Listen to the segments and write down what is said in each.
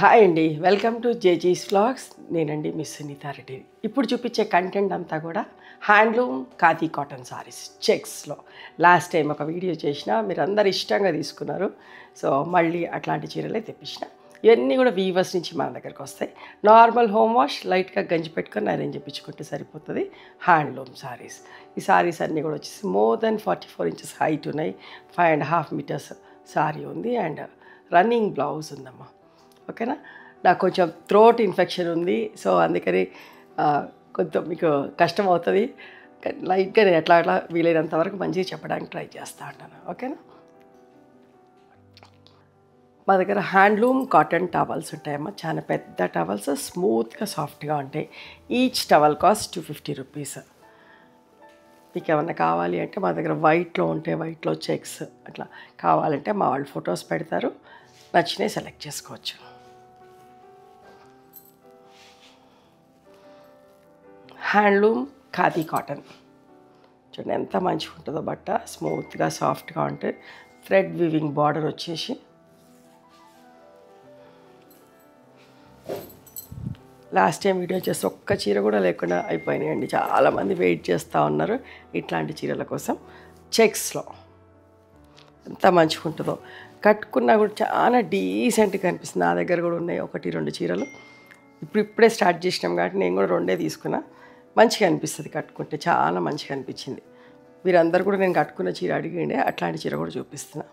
Hi అండి, welcome to జేజీస్ vlogs. నేనండి మిస్ సునీతా రెడ్డి. ఇప్పుడు చూపించే కంటెంట్ అంతా కూడా హ్యాండ్లూమ్ ఖాదీ కాటన్ సారీస్ చెక్స్లో. లాస్ట్ టైం ఒక వీడియో చేసిన, మీరు అందరు ఇష్టంగా తీసుకున్నారు. సో మళ్ళీ అట్లాంటి చీరలే తెప్పించిన. ఇవన్నీ కూడా వీవర్స్ నుంచి మన దగ్గరకు వస్తాయి. నార్మల్ హోమ్ వాష్, లైట్గా గంజి పెట్టుకొని అరేంజ్ చేయించుకుంటే సరిపోతుంది. హ్యాండ్లూమ్ సారీస్. ఈ సారీస్ అన్నీ కూడా వచ్చేసి మోర్ దెన్ 44 ఇంచెస్ హైట్ ఉన్నాయి. 5.5 మీటర్స్ సారీ ఉంది అండ్ రన్నింగ్ బ్లౌజ్ ఉందమ్మా. ఓకేనా. నాకు కొంచెం థ్రోట్ ఇన్ఫెక్షన్ ఉంది, సో అందుకని కొంచెం మీకు కష్టం అవుతుంది. లైట్గా నేను ఎట్లా వీలైనంత వరకు మంచిగా చెప్పడానికి ట్రై చేస్తూ ఉంటాను. ఓకేనా. మా దగ్గర హ్యాండ్లూమ్ కాటన్ టవల్స్ ఉంటాయమ్మా. చాలా పెద్ద టవల్స్, స్మూత్గా సాఫ్ట్గా ఉంటాయి. Each towel cost 250 rupees. మీకు ఏమన్నా కావాలి అంటే మా దగ్గర వైట్లో ఉంటే వైట్లో చెక్స్ అట్లా కావాలంటే మా వాళ్ళు ఫొటోస్ పెడతారు, నచ్చినవి సెలెక్ట్ చేసుకోవచ్చు. హ్యాండ్లూమ్ ఖాదీ కాటన్ చూడండి ఎంత మంచిగా ఉంటుందో. బట్ట స్మూత్గా సాఫ్ట్గా ఉంటుంది. థ్రెడ్ వీవింగ్ బార్డర్ వచ్చేసి లాస్ట్ టైం వీడియో చేస్తే ఒక్క చీర కూడా లేకుండా అయిపోయినాయండి. చాలామంది వెయిట్ చేస్తూ ఉన్నారు ఇట్లాంటి చీరల కోసం. చెక్స్లో ఎంత మంచిగా ఉంటుందో, కట్టుకున్నా కూడా చాలా డీసెంట్గా అనిపిస్తుంది. నా దగ్గర కూడా ఉన్నాయి 1-2 చీరలు. ఇప్పుడే స్టార్ట్ చేసినాం కాబట్టి నేను కూడా 2 తీసుకున్నా. మంచిగా అనిపిస్తుంది కట్టుకుంటే, చాలా మంచిగా అనిపించింది. మీరందరూ కూడా నేను కట్టుకున్న చీర అడిగిండే, అట్లాంటి చీర కూడా చూపిస్తున్నా.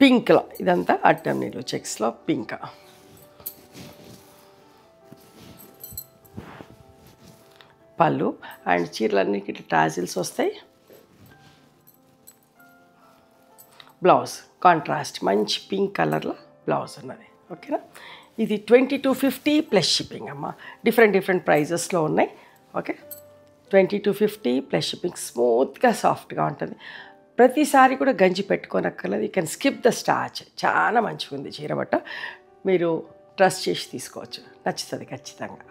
పింక్లో ఇదంతా అట్టం నీళ్ళు చెక్స్లో పింక్. పళ్ళు అండ్ చీరలన్నిటికీ టాజిల్స్ వస్తాయి. బ్లౌజ్ కాంట్రాస్ట్ మంచి పింక్ కలర్లో బ్లౌజ్ ఉన్నది. ఓకేనా. ఇది 2250 ప్లస్ షిప్పింగ్ అమ్మ. డిఫరెంట్ ప్రైజెస్లో ఉన్నాయి. ఓకే. 2250 plus shipping. స్మూత్గా సాఫ్ట్గా ఉంటుంది. ప్రతిసారి కూడా గంజి పెట్టుకోనక్కర్లేదు. You can skip the starch. చాలా మంచిగా ఉంది చీర బట్ట. మీరు ట్రస్ట్ చేసి తీసుకోవచ్చు, నచ్చుతుంది ఖచ్చితంగా.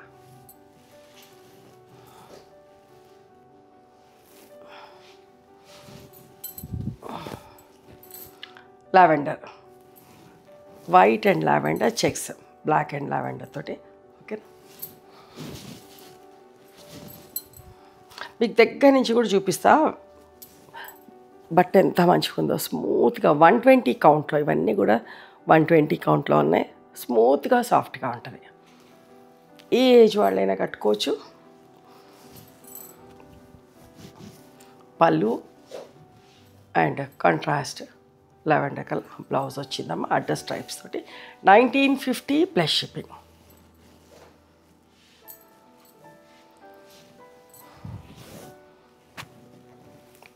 Lavender, white and lavender checks, black and lavender తోటి. ఓకే. మీకు దగ్గర నుంచి కూడా చూపిస్తా బట్ట ఎంత మంచిగా ఉందో. స్మూత్గా 120 కౌంట్లో, ఇవన్నీ కూడా 120 కౌంట్లో ఉన్నాయి. స్మూత్గా సాఫ్ట్గా ఉంటుంది. ఏ ఏజ్ వాళ్ళైనా కట్టుకోవచ్చు. పళ్ళు and contrast lavender colour blouse వచ్చిందమ్మా. అడ్డ స్ట్రైప్స్ తోటి 1950 plus shipping.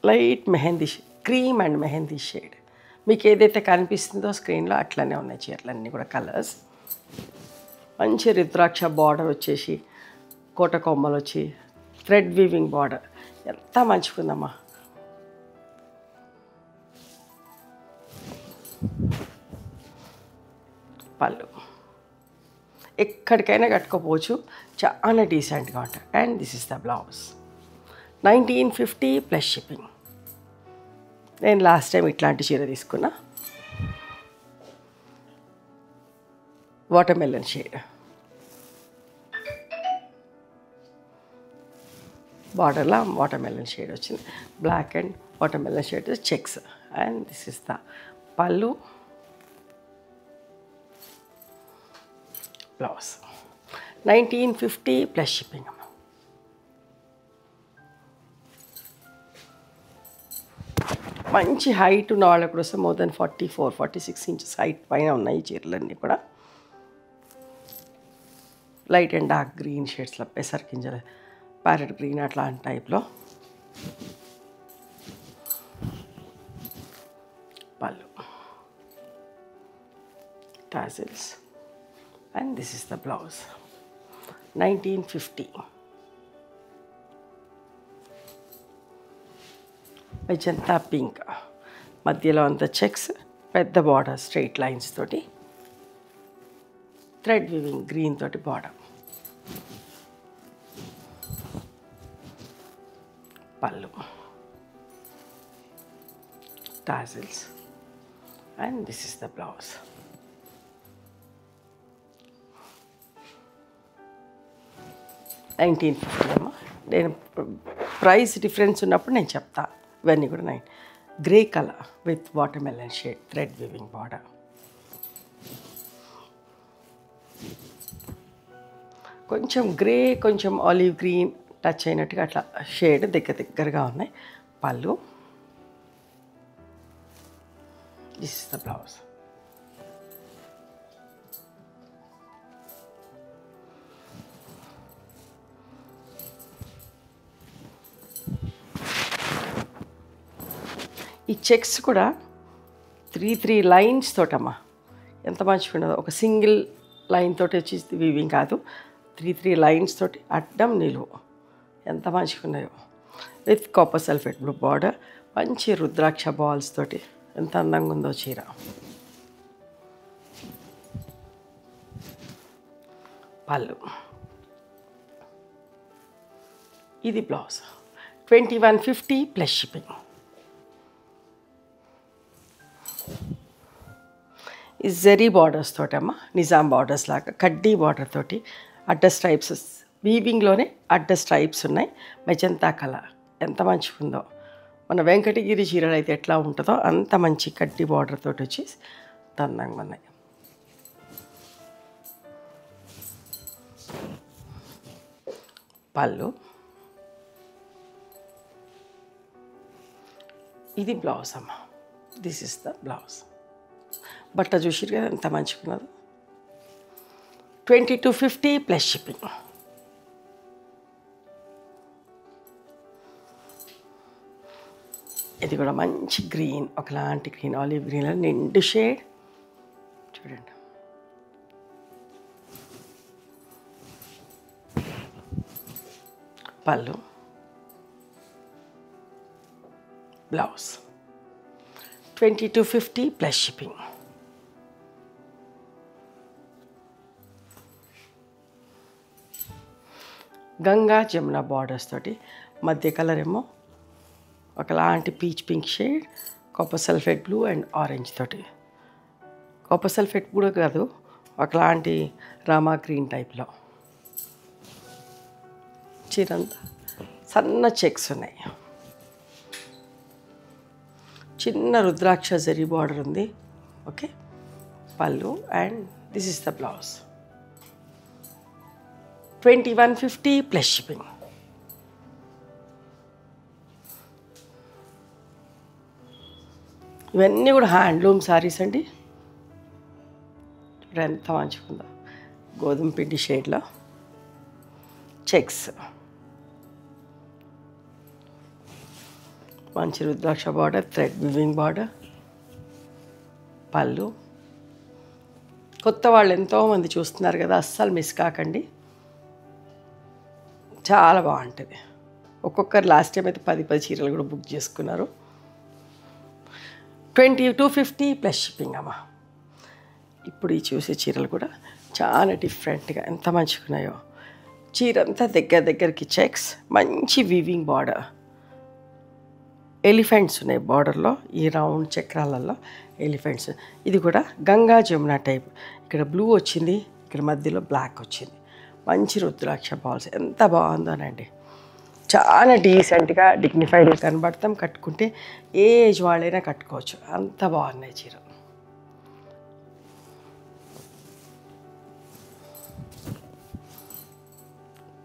Light mehndi cream and mehndi shade. మీకు ఏదైతే కనిపిస్తుందో స్క్రీన్లో అట్లనే ఉన్నాయి చీరలన్నీ కూడా కలర్స్. మంచి రుద్రాక్ష బార్డర్ వచ్చేసి కోట కొమ్మలు వచ్చి థ్రెడ్ వీవింగ్ బార్డర్ ఎంత మంచిగా ఉందమ్మా. పళ్ళు ఎక్కడికైనా కట్టుకోపోవచ్చు, చాలా డీసెంట్గా ఉంటుంది. And this is the blouse. 1950 plus shipping. నేను లాస్ట్ టైం ఇట్లాంటి చీర తీసుకున్నా. వాటర్ మెలన్ షేడ్ బార్డర్లో వాటర్ మెలన్ షేడ్ వచ్చింది. Black and watermelon shade checks. And this is the pallu, blouse. 1950 plus shipping. మంచి హైట్ ఉన్న వాళ్ళకు కూడా మోర్ దెన్ 44-46 ఇంచెస్ హైట్ పైన ఉన్నాయి ఈ చీరలన్నీ కూడా. లైట్ అండ్ డార్క్ గ్రీన్ షేడ్స్లో, పెసర్ గింజలు, ప్యారెట్ గ్రీన్ అట్లాంటి టైప్లో. పళ్ళు, tassels and this is the blouse. 1950. Magenta pink, మధ్యలో అంతా చెక్స్, పెద్ద బార్డర్ స్ట్రైట్ లైన్స్ తోటి, థ్రెడ్ వీవింగ్ గ్రీన్ తోటి బార్డర్. పళ్ళు, tassels and this is the blouse. 1950 అమ్మ. నేను ప్రైస్ డిఫరెన్స్ ఉన్నప్పుడు నేను చెప్తా. ఇవన్నీ కూడా 9. Grey colour with water melon shade thread weaving border. కొంచెం గ్రే కొంచెం ఆలివ్ గ్రీన్ టచ్ అయినట్టుగా అట్లా షేడ్ దగ్గరగా ఉన్నాయి. పళ్ళు. This is the blouse. ఈ చెక్స్ కూడా 3 లైన్స్ తోటమ్మా, ఎంత మంచిగా ఉన్నదో. ఒక సింగిల్ లైన్ తోటి వచ్చి వీవింగ్ కాదు, 3 లైన్స్ తోటి అడ్డం నిలువు ఎంత మంచిగా ఉన్నాయో. With copper sulphate blue border, మంచి రుద్రాక్ష బాల్స్ తోటి ఎంత అందంగా ఉందో చీర. పళ్ళు. ఇది బ్లౌజ్. 2150 plus shipping. ఈ జెరీ బార్డర్స్ తోటమ్మా, నిజాం బార్డర్స్ లాగా కడ్డీ బార్డర్ తోటి అడ్డ స్ట్రైప్స్, వీవింగ్లోనే అడ్డ స్ట్రైప్స్ ఉన్నాయి. మెజంతా కలర్ ఎంత మంచిగా ఉందో. మన వెంకటగిరి చీరలు అయితే ఎట్లా ఉంటుందో అంత మంచి కడ్డీ బార్డర్ తోటి వచ్చి అందంగా ఉన్నాయి. పళ్ళు. ఇది బ్లౌజ్ అమ్మ. This is the blouse. బట్ట చూసిరు కదా ఎంత మంచిగా ఉన్నదో. 2250 ప్లస్ షిప్పింగ్. ఇది కూడా మంచి గ్రీన్, ఒకలాంటి గ్రీన్, ఆలివ్ గ్రీన్లో నిండు షేడ్ చూడండి. పళ్ళు. Blouse. 2250 plus shipping. Ganga Jamuna borders తోటి మధ్య కలర్ ఏమో ఒకలాంటి peach pink shade, copper sulphate blue and orange తోటి. కాపర్ సల్ఫేట్ కూడా కాదు, ఒకలాంటి రామా గ్రీన్ టైప్లో చీరంతా సన్న చెక్స్ ఉన్నాయి. చిన్న రుద్రాక్ష జరీ బార్డర్ ఉంది. ఓకే. పళ్ళు and this is the blouse. 2150 plus shipping. ఇవన్నీ కూడా హ్యాండ్లూమ్ శారీస్ అండి. ఇప్పుడు ఎంత మంచిగా ఉందో. గోధుమ పిండి షేడ్లో చెక్స్, మంచి రుద్రాక్ష బార్డర్, థ్రెడ్ వివింగ్ బార్డర్. పళ్ళు. కొత్త వాళ్ళు ఎంతోమంది చూస్తున్నారు కదా, అస్సలు మిస్ కాకండి, చాలా బాగుంటుంది. ఒక్కొక్కరు లాస్ట్ టైం అయితే 10 చీరలు కూడా బుక్ చేసుకున్నారు. 2250 ప్లస్ షిప్పింగ్ అమ్మ. ఇప్పుడు ఈ చూసే చీరలు కూడా చాలా డిఫరెంట్గా ఎంత మంచిగా ఉన్నాయో. చీర అంతా దగ్గరికి చెక్స్, మంచి వీవింగ్ బార్డర్, ఎలిఫెంట్స్ ఉన్నాయి బార్డర్లో, ఈ రౌండ్ చక్రాలలో ఎలిఫెంట్స్. ఇది కూడా గంగా జమున టైప్. ఇక్కడ బ్లూ వచ్చింది, ఇక్కడ మధ్యలో బ్లాక్ వచ్చింది. మంచి రుద్రాక్ష బాల్స్ ఎంత బాగుందోనండి. చాలా డీసెంట్గా డిగ్నిఫైడ్గా కనబడతాం. కట్టుకుంటే ఏ ఏజ్ వాళ్ళైనా కట్టుకోవచ్చు, అంత బాగున్నాయి చీర.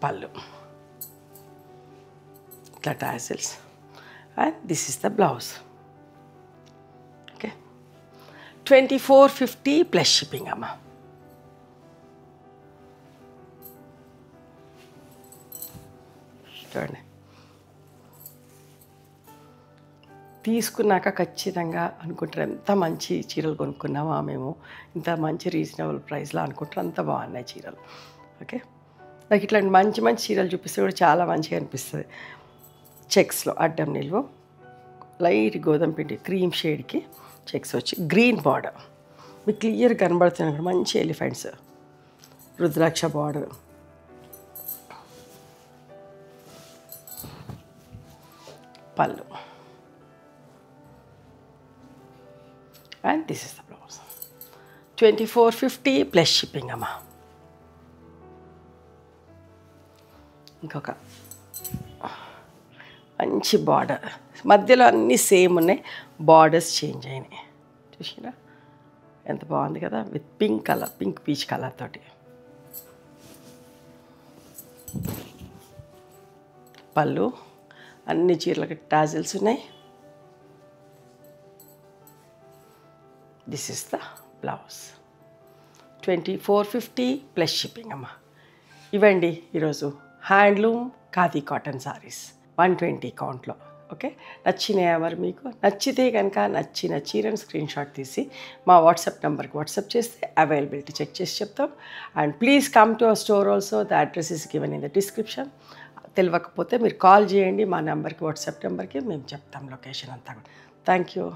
పళ్ళు. ఇట్లా tassels and this is the blouse. Okay. 2450 plus shipping అమ్మ. చూడండి, తీసుకున్నాక ఖచ్చితంగా అనుకుంటారు ఎంత మంచి చీరలు కొనుక్కున్నామా మేము, ఇంత మంచి రీజనబుల్ ప్రైస్లో అనుకుంటారు. అంత బాగున్నాయి చీరలు. ఓకే. నాకు ఇట్లాంటి మంచి మంచి చీరలు చూపిస్తే కూడా చాలా మంచిగా అనిపిస్తుంది. చెక్స్లో అడ్డం నిలువు, లైట్ గోధుమ పిండి క్రీమ్ షేడ్కి చెక్స్ వచ్చి గ్రీన్ బార్డర్ మీకు క్లియర్ కనబడుతున్నాయి. మంచి ఎలిఫెంట్స్, రుద్రాక్ష బార్డర్. పళ్ళు and this is the blouse. 2450 plus shipping అమ్మా. ఇంకొక మంచి బార్డర్, మధ్యలో అన్నీ సేమ్ ఉన్నాయి, బార్డర్స్ చేంజ్ అయినాయి. చూసినా ఎంత బాగుంది కదా, with pink colour, pink peach colour తోటి. పళ్ళు అన్ని చీరలకి టాజిల్స్ ఉన్నాయి. This is the blouse. 2450 plus shipping అమ్మ. ఇవండి ఈరోజు హ్యాండ్లూమ్ ఖాదీ కాటన్ సారీస్ 120 కౌంట్లో. ఓకే, నచ్చినాయా మరి మీకు? నచ్చితే కనుక నచ్చిన చీరను స్క్రీన్ షాట్ తీసి మా వాట్సాప్ నెంబర్కి వాట్సాప్ చేస్తే అవైలబిలిటీ చెక్ చేసి చెప్తాం. And please come to our store also, the address is given in the description. తెలియకపోతే మీరు కాల్ చేయండి మా నెంబర్కి, వాట్సాప్ నెంబర్కి, మేము చెప్తాం లొకేషన్ అంతా కూడా. Thank you.